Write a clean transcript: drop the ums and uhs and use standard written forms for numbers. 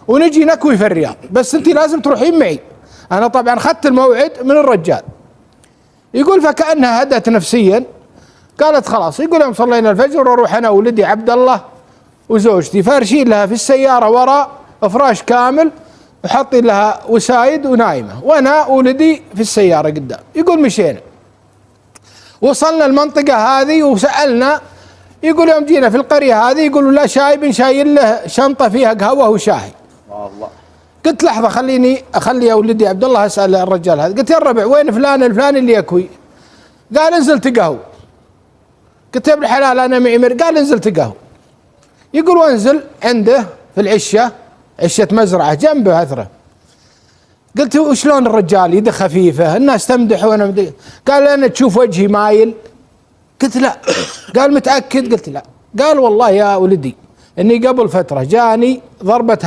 ونجي نكوي في الرياض، بس انت لازم تروحين معي. انا طبعا اخذت الموعد من الرجال. يقول فكأنها هدت نفسيا، قالت خلاص. يقول يوم صلينا الفجر واروح انا وولدي عبد الله وزوجتي فارشين لها في السياره وراء فراش كامل وحاطين لها وسايد ونايمه، وانا وولدي في السياره قدام. يقول مشينا وصلنا المنطقه هذه وسالنا. يقول يوم جينا في القريه هذه يقولوا لا شايب شايل له شنطه فيها قهوه وشاي. الله. قلت لحظه خليني اخلي يا ولدي عبد الله اسال الرجال هذا. قلت يا الربع وين فلان الفلاني اللي يكوي؟ قال انزل تقهوى. قلت يا ابن الحلال انا معي قال انزل تقهوى. يقول وانزل عنده في العشه، عشه مزرعه جنبه اثره. قلت وشلون الرجال يده خفيفه الناس تمدح وانا مدح. قال انا تشوف وجهي مايل؟ قلت لا. قال متاكد؟ قلت لا. قال والله يا ولدي اني قبل فتره جاني ضربه